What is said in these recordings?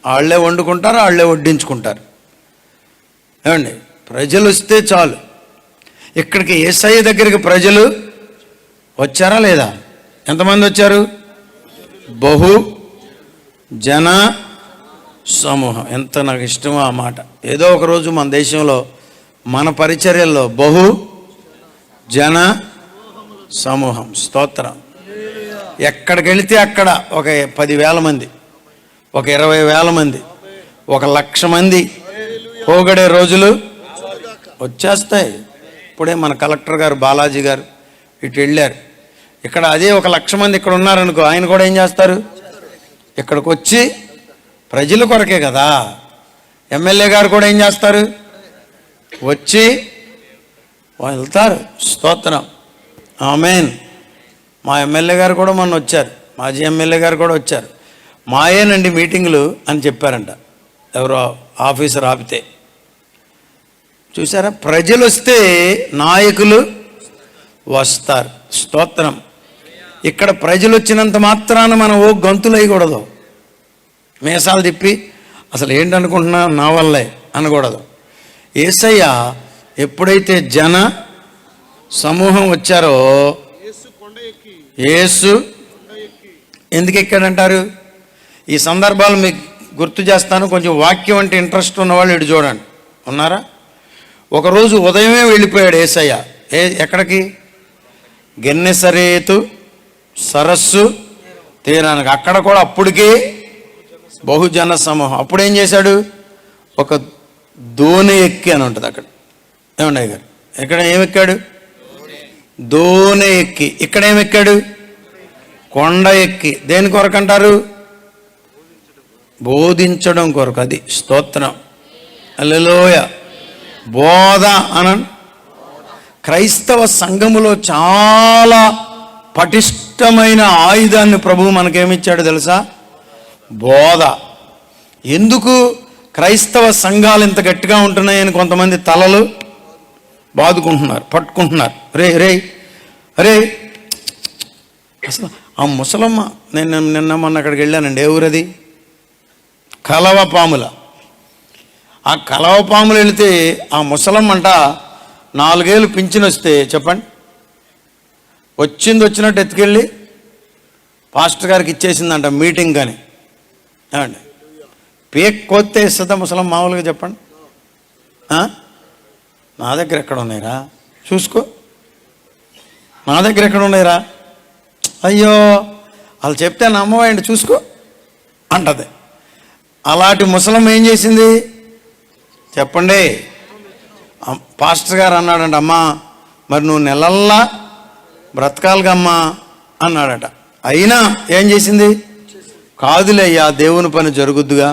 వాళ్ళే వండుకుంటారు, వాళ్ళే వడ్డించుకుంటారు. ఏమండి, ప్రజలు వస్తే చాలు. ఇక్కడికి యేసయ్య దగ్గరికి ప్రజలు వచ్చారా లేదా? ఎంతమంది వచ్చారు? బహు జన సమూహం. ఎంత నాకు ఇష్టమో ఆ మాట. ఏదో ఒకరోజు మన దేశంలో మన పరిచర్యల్లో బహు జన సమూహం. స్తోత్రం. ఎక్కడికి వెళితే అక్కడ ఒక 10,000 మంది, ఒక 20,000 మంది, 1,00,000 మంది పోగడే రోజులు వచ్చేస్తాయి. ఇప్పుడే మన కలెక్టర్ గారు బాలాజీ గారు ఇటు వెళ్ళారు. ఇక్కడ అదే 1,00,000 మంది ఇక్కడ ఉన్నారనుకో, ఆయన కూడా ఏం చేస్తారు? ఇక్కడికి వచ్చి ప్రజల కొరకే కదా. ఎమ్మెల్యే గారు కూడా ఏం చేస్తారు? వచ్చి వెళ్తారు. స్తోత్రం. ఆమేన్. మా ఎమ్మెల్యే గారు కూడా మొన్న వచ్చారు, మాజీ ఎమ్మెల్యే గారు కూడా వచ్చారు. మాయేనండి మీటింగులు అని చెప్పారంట ఎవరో ఆఫీసర్ ఆపితే. చూసారా, ప్రజలు వస్తే నాయకులు వస్తారు. స్తోత్రం. ఇక్కడ ప్రజలు వచ్చినంత మాత్రాన మనం ఓ గంతులు వేయకూడదు, మీసాలు తిప్పి అసలు ఏంటనుకుంటున్నా నా వల్లే అనకూడదు. యేసయ్య ఎప్పుడైతే జన సమూహం వచ్చారో, యేసు ఎందుకు ఎక్కాడంటారు? ఈ సందర్భాలు మీకు గుర్తు చేస్తాను. కొంచెం వాక్యం అంటే ఇంట్రెస్ట్ ఉన్నవాళ్ళు ఇటు చూడండి. ఉన్నారా? ఒకరోజు ఉదయమే వెళ్ళిపోయాడు యేసయ్య. ఎక్కడికి? గెన్నెసరేతు సరస్సు తీరానికి. అక్కడ కూడా అప్పటికే బహుజన సమూహం. అప్పుడేం చేశాడు? ఒక దోణి ఎక్కి అని ఉంటుంది అక్కడ. ఏమండి గారు, ఎక్కడ ఏమెక్కాడు? దోణి ఎక్కి. ఇక్కడ ఏమెక్కాడు? కొండ ఎక్కి. దేని కొరకు అంటారు? బోధించడం కొరకు. అది స్తోత్రం. హల్లెలూయా. బోధ అనండి. క్రైస్తవ సంఘములో చాలా పటిష్టమైన ఆయుధాన్ని ప్రభువు మనకేమిచ్చాడు తెలుసా? బోధ. ఎందుకు క్రైస్తవ సంఘాలు ఇంత గట్టిగా ఉంటున్నాయని కొంతమంది తలలు బాదుకుంటున్నారు, పట్టుకుంటున్నారు. రే అసలు ఆ ముసలమ్మ, నిన్న మొన్న అక్కడికి వెళ్ళానండి. ఏ ఊరది? కలవపాముల. ఆ కలవపాములు వెళితే ఆ ముసలమ్మ అంట 4 ఏళ్ళు పింఛన్ వస్తే చెప్పండి, వచ్చినట్టు ఎత్తుకెళ్ళి పాస్టర్ గారికి ఇచ్చేసిందంట మీటింగ్ కానీ. ఏమండి, పేక్ కోస్తే ఇస్తుందా ముసలం మామూలుగా? చెప్పండి. నా దగ్గర ఎక్కడ ఉన్నాయిరా చూసుకో, నా దగ్గర ఎక్కడ ఉన్నాయిరా, అయ్యో వాళ్ళు చెప్తే నమ్మవాయండి చూసుకో అంటది. అలాంటి ముసలం ఏం చేసింది చెప్పండి? పాస్టర్ గారు అన్నాడంట, అమ్మా మరి నువ్వు నెలల్లా బ్రతకాలిగమ్మా అన్నాడట. అయినా ఏం చేసింది? కాదులయ్యా, దేవుని పని జరుగుద్దుగా,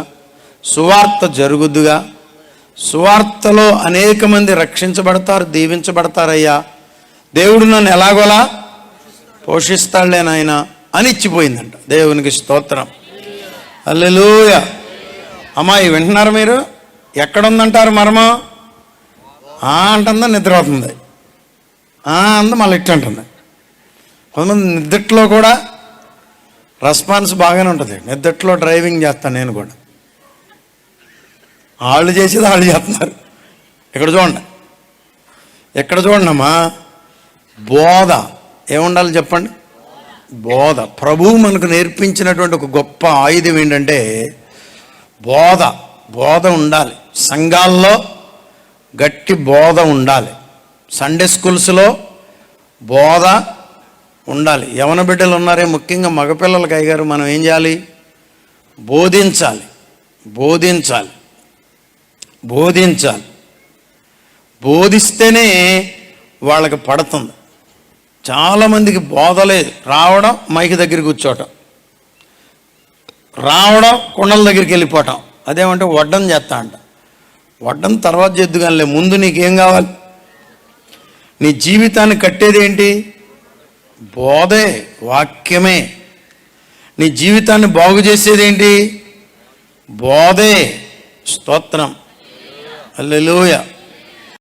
సువార్త జరుగుద్దుగా, సువార్తలో అనేక మంది రక్షించబడతారు, దీవించబడతారయ్యా, దేవుడు నన్ను ఎలాగోలా పోషిస్తాడులే నాయన అని ఇచ్చిపోయిందంట. దేవునికి స్తోత్రం. హల్లెలూయా. అమ్మాయి వింటున్నారు మీరు? ఎక్కడుందంటారు మర్మం? అంటుందా, నిద్రపోతుంది అంద మళ్ళీ ఇట్లా అంటుంది. కొంతమంది నిద్రలో కూడా రెస్పాన్స్ బాగానే ఉంటుంది. నిద్రలో డ్రైవింగ్ చేస్తాను నేను కూడా. వాళ్ళు చేసేది వాళ్ళు చేస్తున్నారు. ఇక్కడ చూడండి అమ్మా. బోధ ఏముండాలి చెప్పండి? బోధ. ప్రభువు మనకు నేర్పించినటువంటి ఒక గొప్ప ఆయుధం ఏంటంటే బోధ ఉండాలి. సంఘాల్లో గట్టి బోధ ఉండాలి. సండే స్కూల్స్లో బోధ ఉండాలి. యవన బిడ్డలు ఉన్నారే, ముఖ్యంగా మగపిల్లలకి అయ్యగారు మనం ఏం చేయాలి? బోధించాలి. బోధిస్తేనే వాళ్ళకి పడుతుంది. చాలామందికి బోధ లేదు. రావడం మైకి దగ్గర కూర్చోవటం, రావడం కుండల దగ్గరికి వెళ్ళిపోవటం. అదేమంటే వడ్డం చేస్తా అంట. వడ్డం తర్వాత చేద్దుగానిలే, ముందు నీకేం కావాలి? నీ జీవితాన్ని కట్టేది ఏంటి? బోధే, వాక్యమే. నీ జీవితాన్ని బాగు చేసేది ఏంటి? బోధే. స్తోత్రం. హల్లెలూయా.